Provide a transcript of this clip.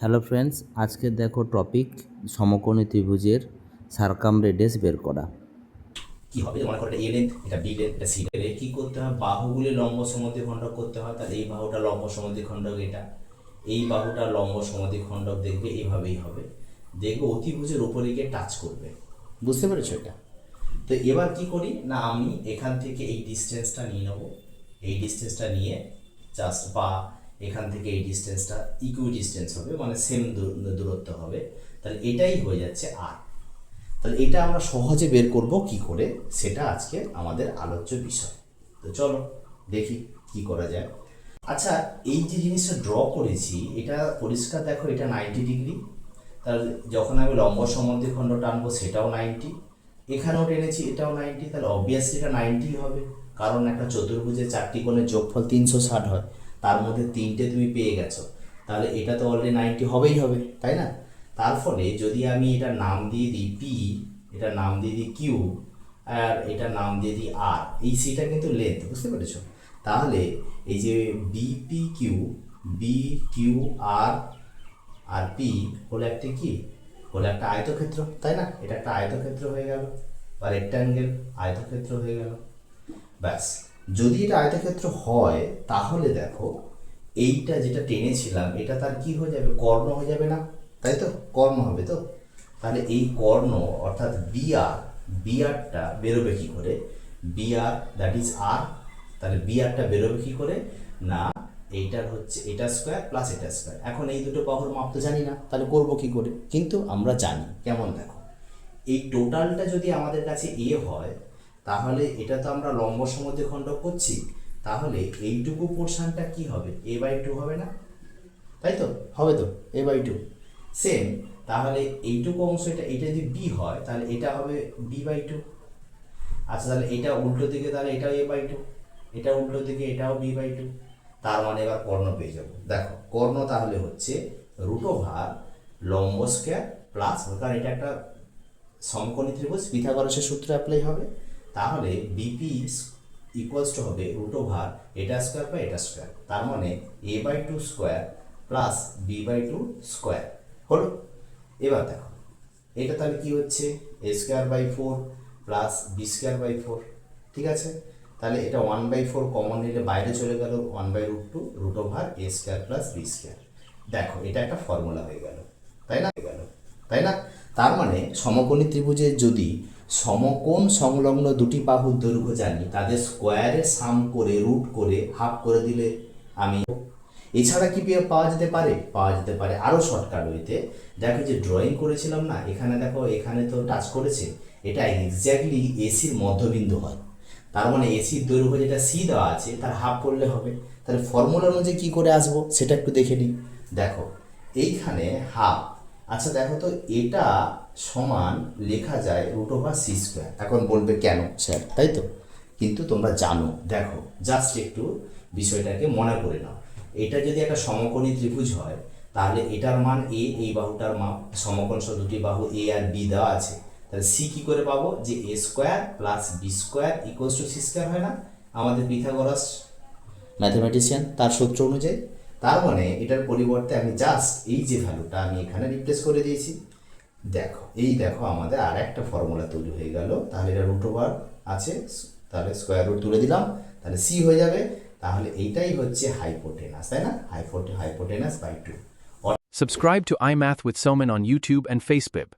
Hello friends, আজকে দেখো topic সমকোণী ত্রিভুজের সার্কামরেডিয়াস বের করা। কি হবে, মনে করো এটা এ লেন্থ, এটা বি লেন্থ, এটা সি লেন্থ। কি করতে হয়, বাহুগুলি লম্ব সমদ্বিখণ্ডক করতে হয়। তাহলে এই বাহুটা লম্ব সমদ্বিখণ্ডক, এটা এই বাহুটা লম্ব সমদ্বিখণ্ডক, দেখবে এইভাবেই হবে। দেখবে অতিভুজের উপরে গিয়ে টাচ করবে। বুঝতে পেরেছো এটা? তো এবার কি করি না, আমি এখান থেকে এই ডিস্টেন্সটা নিয়ে নেবো। এই ডিস্টেন্সটা নিয়ে জাস্ট, বা এখান থেকে এই ডিস্টেন্সটা ইকুই ডিস্টেন্স হবে, মানে সেম দূরত্ব হবে। তাহলে এটাই হয়ে যাচ্ছে আর। তাহলে এটা আমরা সহজে বের করব কি করে, সেটা আজকে আমাদের আলোচ্য বিষয়। তো চলো দেখি কি করা যায়। আচ্ছা, এই যে জিনিসটা ড্র করেছি, এটা পরিষ্কার দেখো, এটা 90 ডিগ্রি। তাহলে যখন আমি লম্ব সমদ্বিখণ্ড টানবো সেটাও 90, এখানেও টেনেছি এটাও 90। তাহলে অবভিয়াসলি এটা 90 হবে, কারণ একটা চতুর্ভুজের চারটি কোণের যোগফল 360 হয়, তার মধ্যে তিনটে তুমি পেয়ে গেছো। তাহলে এটা তো অলরেডি 90 হবেই হবে, তাই না? তার ফলে যদি আমি এটা নাম দিয়ে দিই পি, এটা নাম দিয়ে দিই কিউ, আর এটা নাম দিয়ে দিই আর, এই সিটা কিন্তু লেন্থ, বুঝতে পেরেছো? তাহলে এই যে BP Q, B Q R আর পি হলো একটা কি, হলো একটা আয়তক্ষেত্র, তাই না? এটা একটা আয়তক্ষেত্র হয়ে গেল, বা রেক্ট্যাঙ্গেল আয়তক্ষেত্র হয়ে গেল। ব্যাস, যদি এটা আয়তক্ষেত্র হয় তাহলে দেখো, এইটা যেটা টেনেছিলাম এটা তার কি হয়ে যাবে, কর্ণ হয়ে যাবে না? তাই তো, কর্ণ হবে তো। তাহলে এই কর্ণ অর্থাৎ বিআর, বিআরটা বেরোবে কি করে, বিআর দ্যাট ইজ আর। তাহলে বিআরটা বেরোবে কি করে না, এইটার হচ্ছে এটা স্কোয়ার প্লাস এটা স্কোয়ার। এখন এই দুটো বাহুর মাপ তো জানি না, তাহলে করবো কি করে, কিন্তু আমরা জানি কেমন। দেখো, এই টোটালটা যদি আমাদের কাছে এ হয়, তাহলে এটা তো আমরা লম্ব সমদ্বিখণ্ডক করছি, তাহলে এইটুকু পোর্শনটা কি হবে, এ বাই টু হবে না? তাই তো, হবে তো, এ বাই টু। সেম, তাহলে এইটুকু অংশ, এটা এটা যদি বি হয় তাহলে এটা হবে বি বাই টু। আচ্ছা, তাহলে এটা উল্টো দিকে, তাহলে এটাও এ বাই টু, এটা উল্টো দিকে, এটাও বি বাই টু। তার মানে এবার কর্ণ পেয়ে যাবো। দেখো, কর্ণ তাহলে হচ্ছে রুট ওভার লম্ব স্কোয়ার প্লাস, কারণ এটা একটা সমকোণী ত্রিভুজ, পিথাগোরাসের সূত্র অ্যাপ্লাই হবে। তাহলে বিপি ইকুয়ালস টু হবে রুট ওভার এটা স্কোয়ার বা এটা স্কোয়ার, তার মানে A by two square plus B by two square হলো। এবার দেখো, এটা তাহলে কি হচ্ছে, A square by four plus B square by four. ঠিক আছে, তাহলে এটা 1/4 কমন নিলে বাইরে চলে গেল, 1/√2 root over a square plus B square. দেখো, এটা একটা ফর্মুলা হয়ে গেল, তাই না? তাই না? তার মানে সমকোণী ত্রিভুজের যদি সমকোণ সংলগ্ন দুটি বাহুর দৈর্ঘ্য জানি, তাদের স্কোয়ারে সাম করে রুট করে হাফ করে দিলে আমি, এছাড়া কি পাওয়া যেতে পারে, পাওয়া যেতে পারে আরও শর্টকাট ওয়েতে। দেখো, যে ড্রয়িং করেছিলাম না, এখানে দেখো, এখানে তো টাচ করেছে, এটা এক্স্যাক্টলি এসির মধ্যবিন্দু হয়। তার মানে এসির দৈর্ঘ্য যেটা সি দেওয়া আছে তার হাফ করলে হবে। তাহলে ফর্মুলা অনুযায়ী কী করে আসবো সেটা একটু দেখে নিই। দেখো, এইখানে হাফ, আচ্ছা দেখো তো, এটা সমান লেখা যায় রুট ওভার সি স্কোয়ার। এখন বলবে কেন স্যার, তাই তো, কিন্তু তোমরা জানো। দেখো, জাস্ট একটু বিষয়টাকে মনে করে নাও। এটা যদি একটা সমকোণী ত্রিভুজ হয়, তাহলে এটার মান এ, এই বাহুটার মাপ, সমকোণ সহ দুটি বাহু এ আর বি দেওয়া আছে। তাহলে সি কি করে পাবো, যে A square plus B square equals to C square হয় না, আমাদের পিথাগোরাস ম্যাথমেটিশিয়ান তার সূত্র অনুযায়ী। তার মানে এটার পরিবর্তে আমি জাস্ট এই যে ভ্যালুটা আমি এখানে রিপ্লেস করে দিয়েছি। দেখো, এই দেখো আমাদের আর একটা ফর্মুলা তৈরি হয়ে গেল। তাহলে এটা রুট ওভার আছে, তাহলে স্কোয়ার রুট তুলে দিলাম, তাহলে সি হয়ে যাবে। তাহলে এইটাই হচ্ছে হাইপোটেনাস, তাই না? Hypotenuse by two. Subscribe to iMath with Soman on YouTube and Facebook.